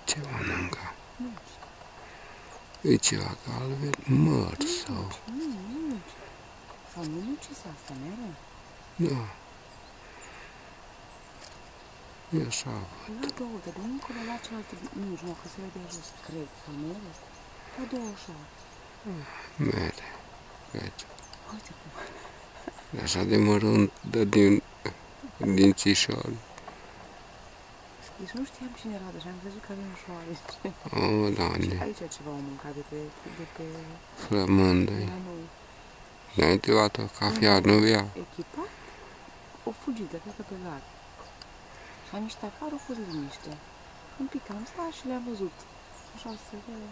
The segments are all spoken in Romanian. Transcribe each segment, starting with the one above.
Ce mănâncă? Nu știu. E ceva galben, măr sau... Nuci. Sau nu nuci sau asta, mere? Da. E așa văd. La două, dar de încolo la cealaltă nuci, nu, că se vede jos, cred, sau mere? La două așa. Mere. Uite. Uite cum. Așa de mărunt, dar din țișori. Deci nu știam cine era, deja am văzut că avem șoareci. O, Doamne. Aici ceva au mâncat de pe Flămândă-i. la noi. Înainte luat o cafea, nu bea. Echipat, o fugit de pe lar. Și am niște afară, au fost liniște. Un pic am stat și le-am văzut. Așa se vede.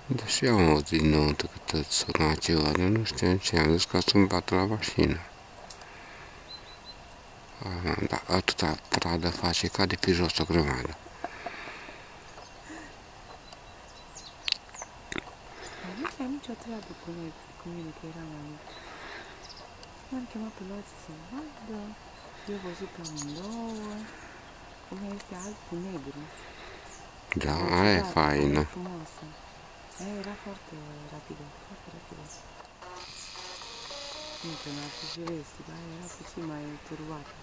Deși am auzit înăuntru că tot suna ceva, dar nu știam ce. Am zis că sunt bată la mașină. Dar atâta pradă face ca de pe jos o grămadă. Nu am nicio treabă cu mine, că eram la mic. M-am chemat pe luații să vadă. Eu văzut pe amândouă. Una este alb cu negru. Da, aia e faină. Frumoasă. Aia era foarte rapidă, foarte rapidă. Nu că n-ar fi firesc, dar era puțin mai turbată.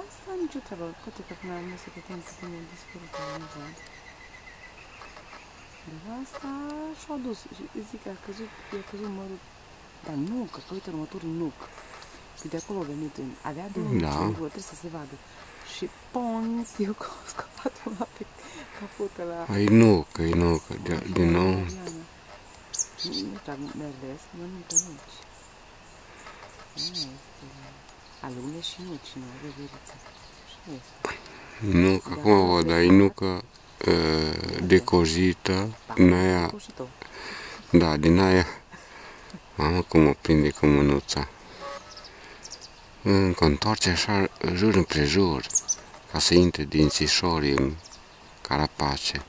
Asta nicio treabă, poate că până la urmă se putem că până dispărut pe amuzant. Dar asta și-a dus, zic că i-a căzut mărul, dar nuc, că uite următorul nuc. Că de acolo a venit, avea două nuci în gură, trebuie să se vadă. Și pont, eu că am scăpat una pe capotă la... E nucă, din nou. Nu prea merlesc, mănâncă nuci. Aia este alune și nuci, nu, reveriță. Așa este. Nucă, acum o văd, dar e nucă decozită, din aia, da, din aia, mamă cum o prinde cu mânuța. Încă întoarce așa jur împrejur, ca să intre din țișorii în carapace.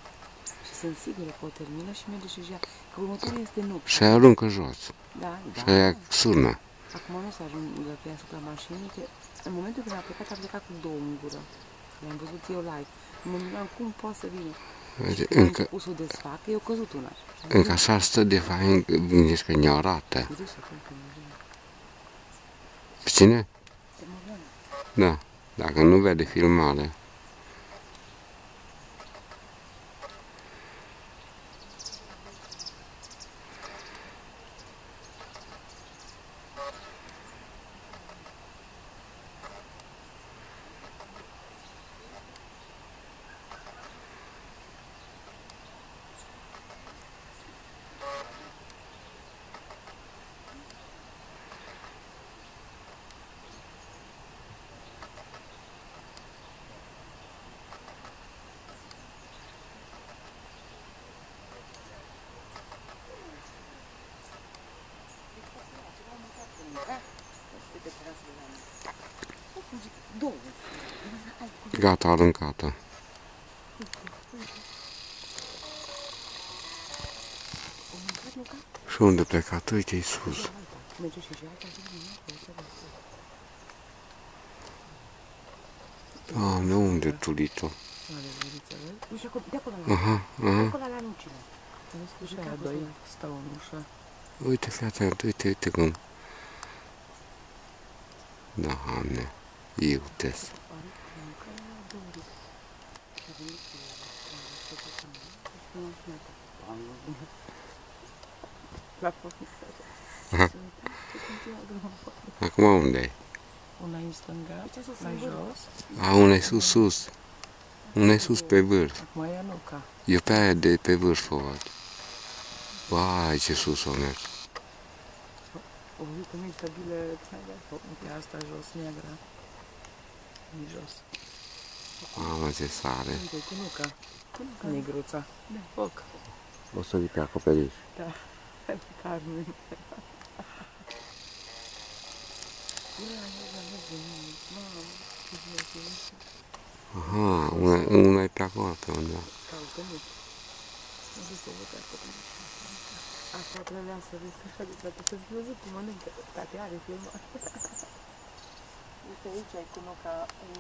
Și sunt sigură că o termină și merge și ia, că următorul este nuc. Și aia aruncă jos. Da, și aia surnă. Acum nu se ajungă pe asupra mașinii, că în momentul când a plecat cu două în gură. Le-am văzut eu live. Mă gândeam cum poate să vină. Și când a început să o desfacă, eu căzut una. Încă așa stă de fain, gândești că ne arată. Pe cine? Da, dacă nu vede filmare. Gata, aruncată. Și unde plecat? Uite-i sus. Doamne, unde tulit-o? Aha. Uite, fii atent, uite cum. Doamne, iute-s. Acum unde-i? Una e în stânga, mai jos. A, una e sus. Una e sus pe vârf. Acum e nuca. Eu pe aia de pe vârf o văd. Vai, ce sus o mers. O văzut că nu e stabilă, uite asta jos, neagră. E jos. Mamă, ce sare. Uite, cu nuca. Negruța. Foc. O să vii pe acoperiș. Da, carne. Aha, una e pe acolo, pe undeva. Asta trebuia să vezi așa de toate, să-ți văzut cum mănâncă, tate are filmat. Uite aici ai cu nuca în...